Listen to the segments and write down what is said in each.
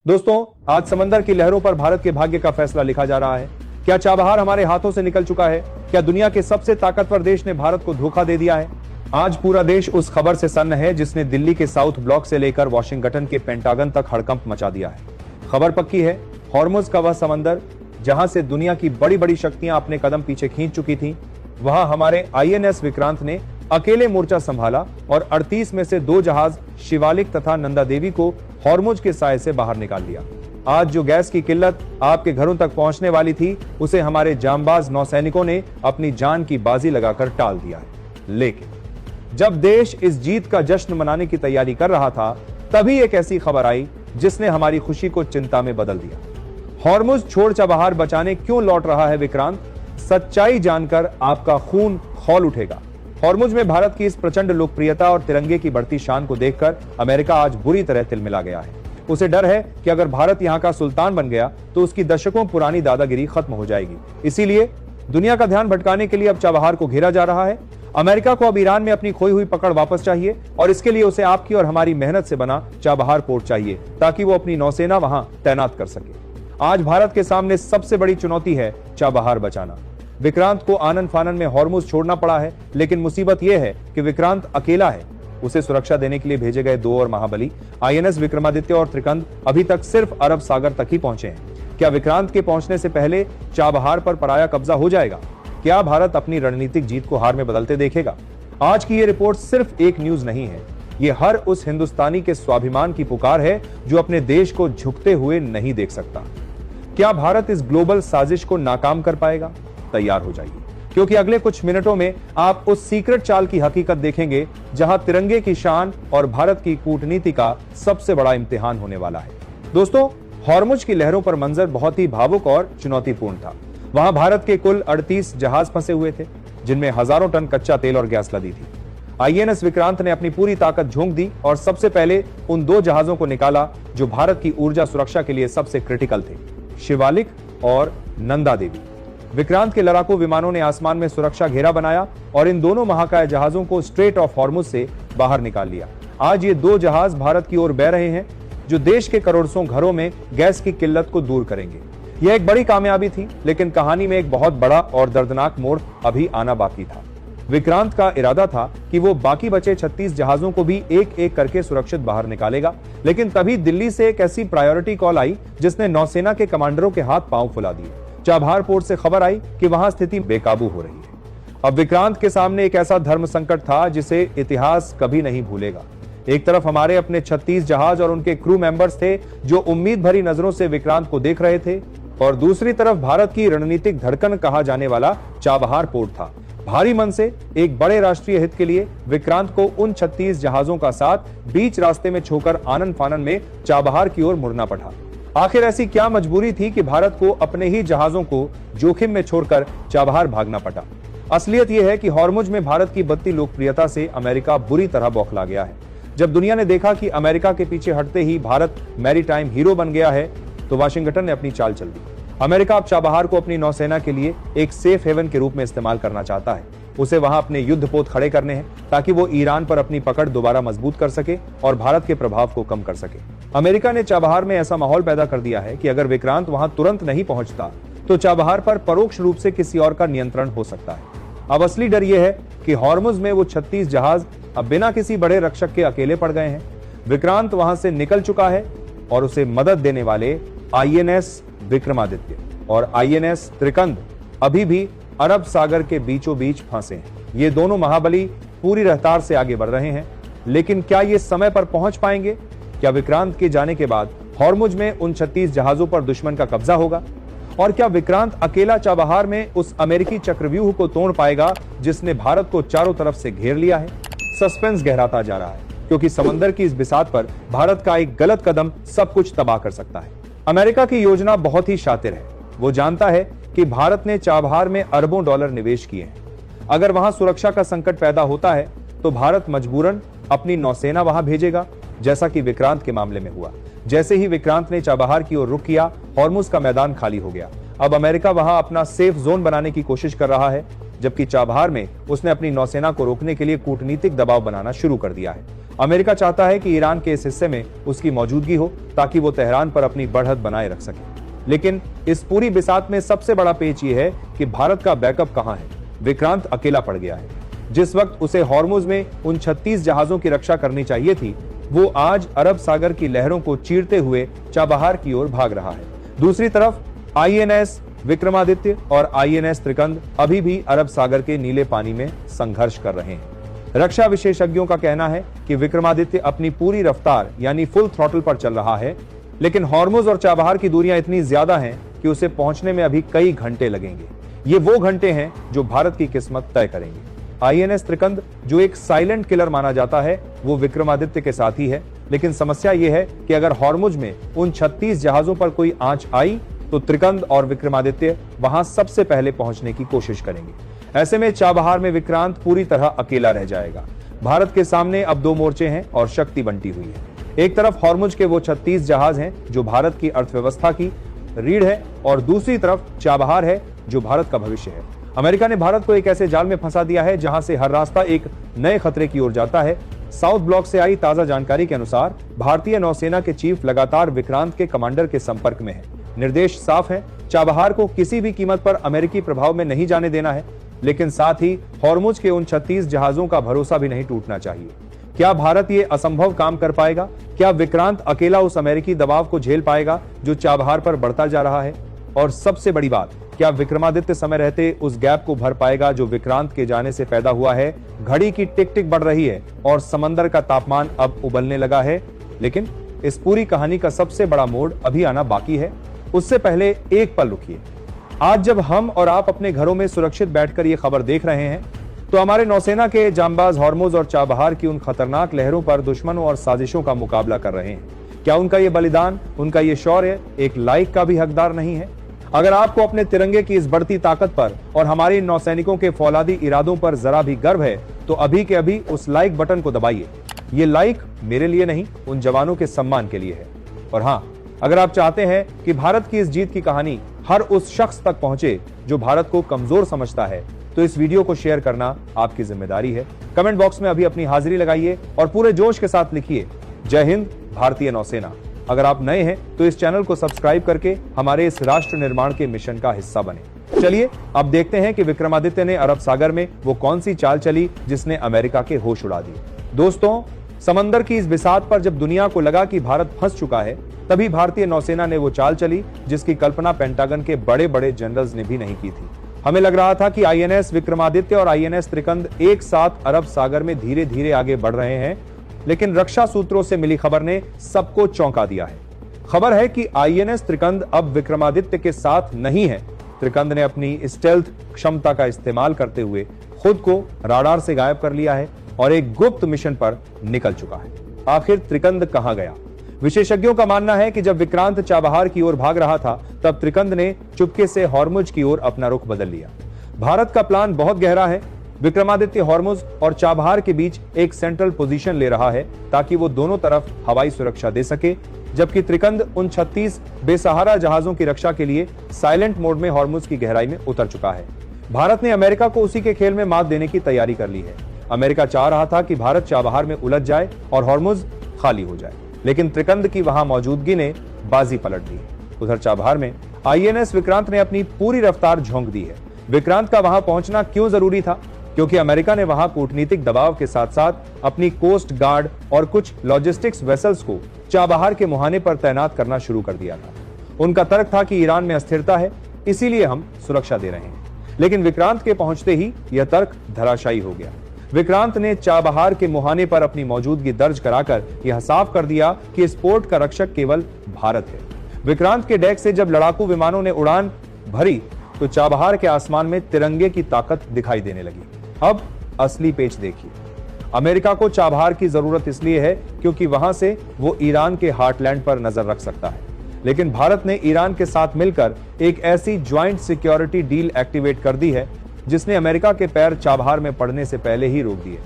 दोस्तों, आज समंदर की लहरों पर भारत के भाग्य का फैसला लिखा जा रहा है। क्या चाबहार हमारे हाथों से निकल चुका है? क्या दुनिया के सबसे ताकतवर देश ने भारत को धोखा दे दिया है? आज पूरा देश उस खबर से सन्न है जिसने दिल्ली के साउथ ब्लॉक से लेकर वॉशिंगटन के पेंटागन तक हड़कंप मचा दिया है। खबर पक्की है, हॉर्मुज का वह समंदर जहां से दुनिया की बड़ी बड़ी शक्तियां अपने कदम पीछे खींच चुकी थीं, वहां हमारे आईएनएस विक्रांत ने अकेले मोर्चा संभाला और 38 में से 2 जहाज शिवालिक तथा नंदा देवी को हॉर्मुज के साए से बाहर निकाल लिया। आज जो गैस की किल्लत आपके घरों तक पहुंचने वाली थी, उसे हमारे जांबाज नौसैनिकों ने अपनी जान की बाजी लगाकर टाल दिया है। लेकिन जब देश इस जीत का जश्न मनाने की तैयारी कर रहा था, तभी एक ऐसी खबर आई जिसने हमारी खुशी को चिंता में बदल दिया। हॉर्मुज छोड़ चाबहार बचाने क्यों लौट रहा है विक्रांत? सच्चाई जानकर आपका खून खौल उठेगा। हॉर्मुज में भारत की इस प्रचंड लोकप्रियता और तिरंगे की बढ़ती शान को देखकर अमेरिका आज बुरी तरह तिलमिला गया है। उसे डर है कि अगर भारत यहां का सुल्तान बन गया तो उसकी दशकों पुरानी दादागिरी खत्म हो जाएगी। इसीलिए दुनिया का ध्यान भटकाने के लिए अब चाबहार को घेरा जा रहा है। अमेरिका को अब ईरान में अपनी खोई हुई पकड़ वापस चाहिए और इसके लिए उसे आपकी और हमारी मेहनत से बना चाबहार पोर्ट चाहिए, ताकि वो अपनी नौसेना वहां तैनात कर सके। आज भारत के सामने सबसे बड़ी चुनौती है चाबहार बचाना। विक्रांत को आनन फानन में हॉर्मुज छोड़ना पड़ा है, लेकिन मुसीबत यह है कि विक्रांत अकेला है। उसे सुरक्षा देने के लिए भेजे गए 2 और महाबली आईएनएस विक्रमादित्य और त्रिकंद अभी तक सिर्फ अरब सागर तक ही पहुंचे हैं। क्या विक्रांत के पहुंचने से पहले चाबहार पर पराया कब्जा हो जाएगा? क्या भारत अपनी रणनीतिक जीत को हार में बदलते देखेगा? आज की ये रिपोर्ट सिर्फ एक न्यूज नहीं है, ये हर उस हिंदुस्तानी के स्वाभिमान की पुकार है जो अपने देश को झुकते हुए नहीं देख सकता। क्या भारत इस ग्लोबल साजिश को नाकाम कर पाएगा? तैयार हो जाइए, क्योंकि अगले कुछ मिनटों में आप उस सीक्रेट चाल की हकीकत देखेंगे जहां तिरंगे की शान और भारत की कूटनीति का सबसे बड़ा इम्तिहान होने वाला है। दोस्तों, हॉर्मुज की लहरों पर मंजर बहुत ही भावुक और चुनौतीपूर्ण था। वहां भारत के कुल 38 जहाज फंसे हुए थे, जिनमें हजारों टन कच्चा तेल और गैस लदी थी। आईएनएस विक्रांत ने अपनी पूरी ताकत झोंक दी और सबसे पहले उन 2 जहाजों को निकाला जो भारत की ऊर्जा सुरक्षा के लिए सबसे क्रिटिकल थे, शिवालिक और नंदा देवी। विक्रांत के लड़ाकू विमानों ने आसमान में सुरक्षा घेरा बनाया और इन दोनों महाकाय जहाजों को स्ट्रेट ऑफ हॉर्मुज से बाहर निकाल लिया। आज ये 2 जहाज भारत की ओर बह रहे हैं, जो देश के करोड़ों घरों में गैस की किल्लत को दूर करेंगे। यह एक बड़ी कामयाबी थी, लेकिन कहानी में एक बहुत बड़ा और दर्दनाक मोड़ अभी आना बाकी था। विक्रांत का इरादा था कि वो बाकी बचे 36 जहाजों को भी एक एक करके सुरक्षित बाहर निकालेगा, लेकिन तभी दिल्ली से एक ऐसी प्रायोरिटी कॉल आई जिसने नौसेना के कमांडरों के हाथ पांव फुला दिए। चाबहार पोर्ट से खबर आई कि वहां स्थिति बेकाबू हो रही है। अब विक्रांत के सामने एक ऐसा धर्म संकट था जिसे इतिहास कभी नहीं भूलेगा। एक तरफ हमारे अपने 36 जहाज और उनके क्रू मेंबर्स थे जो उम्मीद भरी नजरों से विक्रांत को देख रहे थे, और दूसरी तरफ भारत की रणनीतिक धड़कन कहा जाने वाला चाबहार पोर्ट था। भारी मन से एक बड़े राष्ट्रीय हित के लिए विक्रांत को उन 36 जहाजों का साथ बीच रास्ते में छोकर आनन फानन में चाबहार की ओर मुड़ना पड़ा। आखिर ऐसी क्या मजबूरी थी कि भारत को अपने ही जहाजों को जोखिम में छोड़कर चाबहार भागना पड़ा? असलियत यह है कि हॉर्मुज में भारत की बढ़ती लोकप्रियता से अमेरिका बुरी तरह बौखला गया है। जब दुनिया ने देखा कि अमेरिका के पीछे हटते ही भारत मैरीटाइम हीरो बन गया है, तो वाशिंगटन ने अपनी चाल चल दी। अमेरिका अब चाबहार को अपनी नौसेना के लिए एक सेफ हेवन के रूप में इस्तेमाल करना चाहता है। उसे वहां अपने युद्धपोत खड़े करने हैं ताकि वो ईरान पर अपनी पकड़ दोबारा मजबूत कर सके और भारत के प्रभाव को कम कर सके। अमेरिका ने चाबहार में ऐसा माहौल पैदा कर दिया है कि अगर विक्रांत वहां तुरंत नहीं पहुंचता तो चाबहार पर परोक्ष रूप से किसी और का नियंत्रण हो सकता है। अब असली डर यह है कि हॉर्मुज में वो 36 जहाज अब बिना किसी बड़े रक्षक के अकेले पड़ गए हैं। विक्रांत वहां से निकल चुका है और उसे मदद देने वाले आईएनएस विक्रमादित्य और आईएनएस त्रिकंद अभी भी अरब सागर के बीचों बीच फंसे हैं। ये दोनों महाबली पूरी रफ्तार से आगे बढ़ रहे हैं, लेकिन क्या ये समय पर पहुंच पाएंगे? क्या विक्रांत के जाने के बाद हॉर्मुज में उन 36 जहाजों पर दुश्मन का कब्जा होगा? और क्या विक्रांत अकेला चाबहार में उस अमेरिकी चक्रव्यूह को तोड़ पाएगा जिसने भारत को चारों तरफ से घेर लिया है? सस्पेंस गहराता जा रहा है, क्योंकि समंदर की इस बिसात पर भारत का एक गलत कदम सब कुछ तबाह कर सकता है। अमेरिका की योजना बहुत ही शातिर है। वो जानता है कि भारत ने चाबहार में अरबों डॉलर निवेश किए हैं। अगर वहां सुरक्षा का संकट पैदा होता है तो भारत मजबूरन अपनी नौसेना वहां भेजेगा, जैसा कि विक्रांत के मामले में हुआ। जैसे ही विक्रांत ने चाबहार की ओर रुख किया, हॉर्मुज का मैदान खाली हो गया। अब अमेरिका वहां अपना सेफ जोन बनाने की कोशिश कर रहा है, जबकि चाबहार में उसने अपनी नौसेना को रोकने के लिए कूटनीतिक दबाव बनाना शुरू कर दिया है। अमेरिका चाहता है कि ईरान के इस हिस्से में उसकी मौजूदगी हो ताकि वो तेहरान पर अपनी बढ़त बनाए रख सके। लेकिन इस पूरी बिसात में सबसे बड़ा पेच ये है कि भारत का बैकअप कहां है। विक्रांत अकेला पड़ गया है। जिस वक्त उसे हॉर्मुज में उन 36 जहाजों की रक्षा करनी चाहिए थी, वो आज अरब सागर की लहरों को चीरते हुए चाबहार की ओर भाग रहा है। दूसरी तरफ आईएनएस विक्रमादित्य और आईएनएस त्रिकंद अभी भी अरब सागर के नीले पानी में संघर्ष कर रहे हैं। रक्षा विशेषज्ञों का कहना है कि विक्रमादित्य अपनी पूरी रफ्तार यानी फुल थ्रॉटल पर चल रहा है, लेकिन हॉर्मुज और चाबहार की दूरियां इतनी ज्यादा हैं कि उसे पहुंचने में अभी कई घंटे लगेंगे। ये वो घंटे हैं जो भारत की किस्मत तय करेंगे। आईएनएस त्रिकंद, जो एक साइलेंट किलर माना जाता है, वो विक्रमादित्य के साथ ही है, लेकिन समस्या ये है कि अगर हॉर्मुज में उन 36 जहाजों पर कोई आंच आई तो त्रिकंद और विक्रमादित्य वहां सबसे पहले पहुंचने की कोशिश करेंगे। ऐसे में चाबहार में विक्रांत पूरी तरह अकेला रह जाएगा। भारत के सामने अब 2 मोर्चे हैं और शक्ति बंटी हुई है। एक तरफ हॉर्मुज के वो 36 जहाज हैं जो भारत की अर्थव्यवस्था की रीढ़ है, और दूसरी तरफ चाबहार है जो भारत का भविष्य है। अमेरिका ने भारत को एक ऐसे जाल में फंसा दिया है जहां से हर रास्ता एक नए खतरे की ओर जाता है। साउथ ब्लॉक से आई ताजा जानकारी के अनुसार भारतीय नौसेना के चीफ लगातार विक्रांत के कमांडर के संपर्क में है। निर्देश साफ है, चाबहार को किसी भी कीमत पर अमेरिकी प्रभाव में नहीं जाने देना है, लेकिन साथ ही हॉर्मुज के उन 36 जहाजों का भरोसा भी नहीं टूटना चाहिए। क्या भारत ये असंभव काम कर पाएगा? क्या विक्रांत अकेला उस अमेरिकी दबाव को झेल पाएगा जो चाबहार पर बढ़ता जा रहा है? और सबसे बड़ी बात, क्या विक्रमादित्य समय रहते उस गैप को भर पाएगा जो विक्रांत के जाने से पैदा हुआ है? घड़ी की टिक टिक बढ़ रही है और समंदर का तापमान अब उबलने लगा है, लेकिन इस पूरी कहानी का सबसे बड़ा मोड़ अभी आना बाकी है। उससे पहले एक पल रुकिए। आज जब हम और आप अपने घरों में सुरक्षित बैठकर ये खबर देख रहे हैं, तो हमारे नौसेना के जांबाज हॉर्मुज और चाबहार की उन खतरनाक लहरों पर दुश्मनों और साजिशों का मुकाबला कर रहे हैं। क्या उनका ये बलिदान, उनका ये शौर्य एक लाइक का भी हकदार नहीं है? अगर आपको अपने तिरंगे की इस बढ़ती ताकत पर और हमारे नौसैनिकों के फौलादी इरादों पर जरा भी गर्व है, तो अभी के अभी उस लाइक बटन को दबाइए। ये लाइक मेरे लिए नहीं, उन जवानों के सम्मान के लिए है। और हाँ, अगर आप चाहते हैं कि भारत की इस जीत की कहानी हर उस शख्स तक पहुंचे जो भारत को कमजोर समझता है, तो इस वीडियो को शेयर करना आपकी जिम्मेदारी है। कमेंट बॉक्स में अभी अपनी हाजिरी लगाइए और पूरे जोश के साथ लिखिए, जय हिंद भारतीय नौसेना। अगर आप नए हैं तो इस चैनल को सब्सक्राइब करके हमारे इस राष्ट्र निर्माण के मिशन का हिस्सा बने। चलिए अब देखते हैं कि विक्रमादित्य ने अरब सागर में वो कौन सी चाल चली जिसने अमेरिका के होश उड़ा दिए। दोस्तों, समंदर की इस बिसात पर जब दुनिया को लगा कि भारत फंस चुका है, तभी भारतीय नौसेना ने वो चाल चली जिसकी कल्पना पेंटागन के बड़े बड़े जनरल्स ने भी नहीं की थी। हमें लग रहा था कि आईएनएस विक्रमादित्य और आईएनएस त्रिकंद एक साथ अरब सागर में धीरे धीरे आगे बढ़ रहे हैं, लेकिन रक्षा सूत्रों से मिली खबर ने सबको चौंका दिया है। खबर है कि आईएनएस त्रिकंद अब विक्रमादित्य के साथ नहीं है। त्रिकंद ने अपनी स्टेल्थ क्षमता का इस्तेमाल करते हुए खुद को राडार से गायब कर लिया है और एक गुप्त मिशन पर निकल चुका है। आखिर त्रिकंद कहां गया? विशेषज्ञों का मानना है कि जब विक्रांत चाबहार की ओर भाग रहा था, तब त्रिकंद ने चुपके से हॉर्मुज की ओर अपना रुख बदल लिया। भारत का प्लान बहुत गहरा है। विक्रमादित्य हॉर्मुज और चाबहार के बीच एक सेंट्रल पोजीशन ले रहा है ताकि वो दोनों तरफ हवाई सुरक्षा दे सके, जबकि त्रिकंद उन 36 बेसहारा जहाजों की रक्षा के लिए साइलेंट मोड में हॉर्मुज की गहराई में उतर चुका है। भारत ने अमेरिका को उसी के खेल में मात देने की तैयारी कर ली है। अमेरिका चाह रहा था कि भारत चाबहार में उलझ जाए और हॉर्मुज खाली हो जाए, लेकिन त्रिकंद की वहां मौजूदगी ने बाजी पलट दी। उधर चाबहार में आईएनएस विक्रांत ने अपनी पूरी रफ्तार झोंक दी है। विक्रांत का वहां पहुंचना क्यों जरूरी था? क्योंकि अमेरिका ने वहां कूटनीतिक दबाव के साथ साथ अपनी कोस्ट गार्ड और कुछ लॉजिस्टिक्स वेसल्स को चाबहार के मुहाने पर तैनात करना शुरू कर दिया था। उनका तर्क था कि ईरान में अस्थिरता है, इसीलिए हम सुरक्षा दे रहे हैं। लेकिन विक्रांत के पहुंचते ही यह तर्क धराशायी हो गया। विक्रांत ने चाबहार के मुहाने पर अपनी मौजूदगी दर्ज कराकर यह साफ कर दिया कि इस पोर्ट का रक्षक केवल भारत है। विक्रांत के डेक से जब लड़ाकू विमानों ने उड़ान भरी तो चाबहार के आसमान में तिरंगे की ताकत दिखाई देने लगी। अब असली पेच देखिए। अमेरिका को चाबहार की जरूरत इसलिए है क्योंकि वहां से वो ईरान के हार्टलैंड पर नजर रख सकता है, लेकिन भारत ने ईरान के साथ मिलकर एक ऐसी ज्वाइंट सिक्योरिटी डील एक्टिवेट कर दी है जिसने अमेरिका के पैर चाबहार में पड़ने से पहले ही रोक दिए।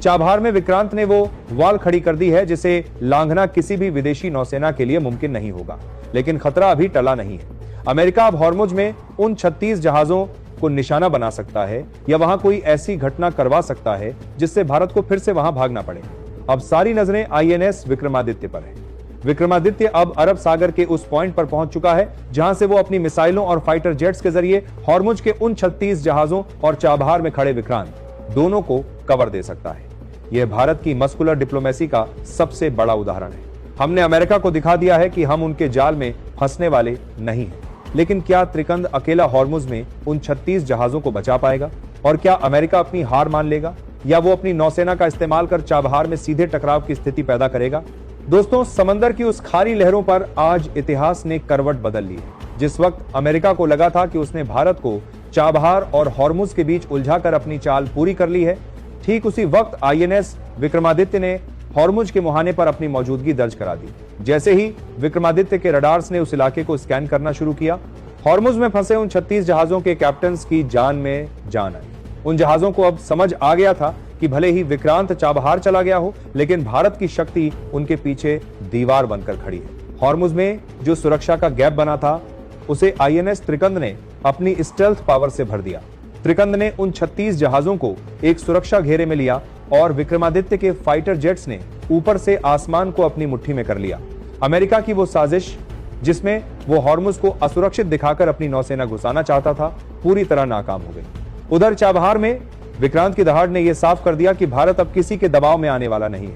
चाबहार में विक्रांत ने वो वाल खड़ी कर दी है जिसे लांघना किसी भी विदेशी नौसेना के लिए मुमकिन नहीं होगा, लेकिन खतरा अभी टला नहीं है। अमेरिका अब हॉर्मुज में उन 36 जहाजों को निशाना बना सकता है या वहां कोई ऐसी घटना करवा सकता है जिससे भारत को फिर से वहां भागना पड़े। अब सारी नजरें आईएनएस विक्रमादित्य पर है। विक्रमादित्य अब अरब सागर के उस पॉइंट पर पहुंच चुका है जहां से वो अपनी मिसाइलों और फाइटर जेट्स के जरिए हॉर्मुज के उन 36 जहाजों और चाबहार में खड़े विक्रांत दोनों को कवर दे सकता है। यह भारत की मस्कुलर डिप्लोमेसी का सबसे बड़ा उदाहरण है। हमने अमेरिका को दिखा दिया है कि हम उनके जाल में फंसने वाले नहीं हैं। लेकिन क्या त्रिकंद अकेला हॉर्मुज में उन 36 जहाजों को बचा पाएगा? और क्या अमेरिका अपनी हार मान लेगा या वो अपनी नौसेना का इस्तेमाल कर चाबहार में सीधे टकराव की स्थिति पैदा करेगा? दोस्तों, समंदर की उस खारी लहरों पर आज इतिहास ने करवट बदल ली है। जिस वक्त अमेरिका को लगा था कि उसने भारत को चाबहार और हॉर्मुज के बीच उलझाकर अपनी चाल पूरी कर ली है, ठीक उसी वक्त आईएनएस विक्रमादित्य ने हॉर्मुज के मुहाने पर अपनी मौजूदगी दर्ज करा दी। जैसे ही विक्रमादित्य के रडार्स ने उस इलाके को स्कैन करना शुरू किया, हॉर्मुज में फंसे उन 36 जहाजों के कैप्टन्स की जान में जान आई। उन जहाजों को अब समझ आ गया था कि भले ही विक्रांत चाबहार चला गया हो, लेकिन भारत की शक्ति उनके पीछे दीवार बनकर खड़ी है। हॉर्मुज में जो सुरक्षा का गैप बना था, उसे आईएनएस त्रिकंद ने अपनी स्टेल्थ पावर से भर दिया। त्रिकंद ने उन 36 जहाजों को एक सुरक्षा घेरे में लिया और विक्रमादित्य के फाइटर जेट्स ने ऊपर से आसमान को अपनी मुट्ठी में कर लिया। अमेरिका की वो साजिश जिसमें वो हॉर्मुज को असुरक्षित दिखाकर अपनी नौसेना घुसाना चाहता था, पूरी तरह नाकाम हो गई। उधर चाबहार में विक्रांत की दहाड़ ने यह साफ कर दिया कि भारत अब किसी के दबाव में आने वाला नहीं है।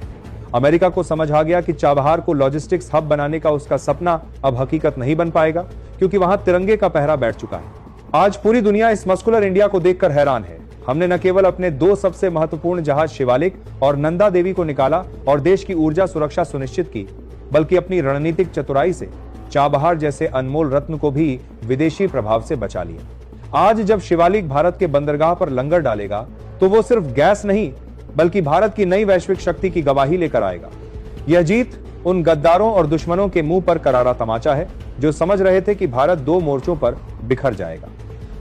अमेरिका को समझ आ गया कि चाबहार को लॉजिस्टिक्स हब बनाने का उसका सपना अब हकीकत नहीं बन पाएगा, क्योंकि वहां तिरंगे का पहरा बैठ चुका है। आज पूरी दुनिया इस मस्कुलर इंडिया को देखकर हैरान है। हमने न केवल अपने 2 सबसे महत्वपूर्ण जहाज शिवालिक और नंदा देवी को निकाला और देश की ऊर्जा सुरक्षा सुनिश्चित की, बल्कि अपनी रणनीतिक चतुराई से चाबहार जैसे अनमोल रत्न को भी विदेशी प्रभाव से बचा लिया। आज जब शिवालिक भारत के बंदरगाह पर लंगर डालेगा, तो वो सिर्फ गैस नहीं, बल्कि भारत की नई वैश्विक शक्ति की गवाही लेकर आएगा। यह जीत उन गद्दारों और दुश्मनों के मुंह पर करारा तमाचा है जो समझ रहे थे कि भारत 2 मोर्चों पर बिखर जाएगा।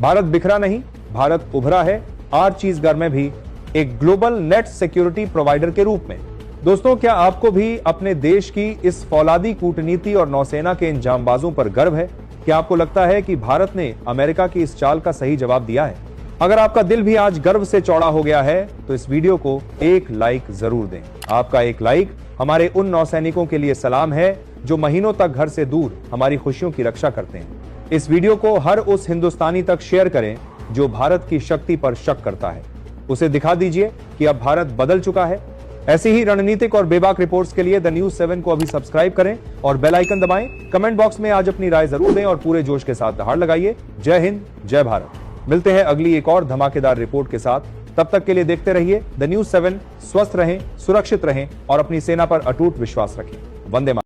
भारत बिखरा नहीं, भारत उभरा है, आर छत्तीसगढ़ में भी एक ग्लोबल नेट सिक्योरिटी प्रोवाइडर के रूप में। दोस्तों, क्या आपको भी अपने देश की इस फौलादी कूटनीति और नौसेना के इन जांबाजों पर गर्व है? क्या आपको लगता है कि भारत ने अमेरिका की इस चाल का सही जवाब दिया है? अगर आपका दिल भी आज गर्व से चौड़ा हो गया है, तो इस वीडियो को एक लाइक जरूर दें। आपका एक लाइक हमारे उन नौसैनिकों के लिए सलाम है जो महीनों तक घर से दूर हमारी खुशियों की रक्षा करते हैं। इस वीडियो को हर उस हिंदुस्तानी तक शेयर करें जो भारत की शक्ति पर शक करता है। उसे दिखा दीजिए कि अब भारत बदल चुका है। ऐसी ही रणनीतिक और बेबाक रिपोर्ट्स के लिए द न्यूज़ 7 को अभी सब्सक्राइब करें और बेल आइकन दबाएं। कमेंट बॉक्स में आज अपनी राय जरूर दें और पूरे जोश के साथ दहाड़ लगाइए। जय हिंद, जय भारत। मिलते हैं अगली एक और धमाकेदार रिपोर्ट के साथ। तब तक के लिए देखते रहिए द न्यूज़ 7। स्वस्थ रहें, सुरक्षित रहें और अपनी सेना पर अटूट विश्वास रखें। वंदे मातरम।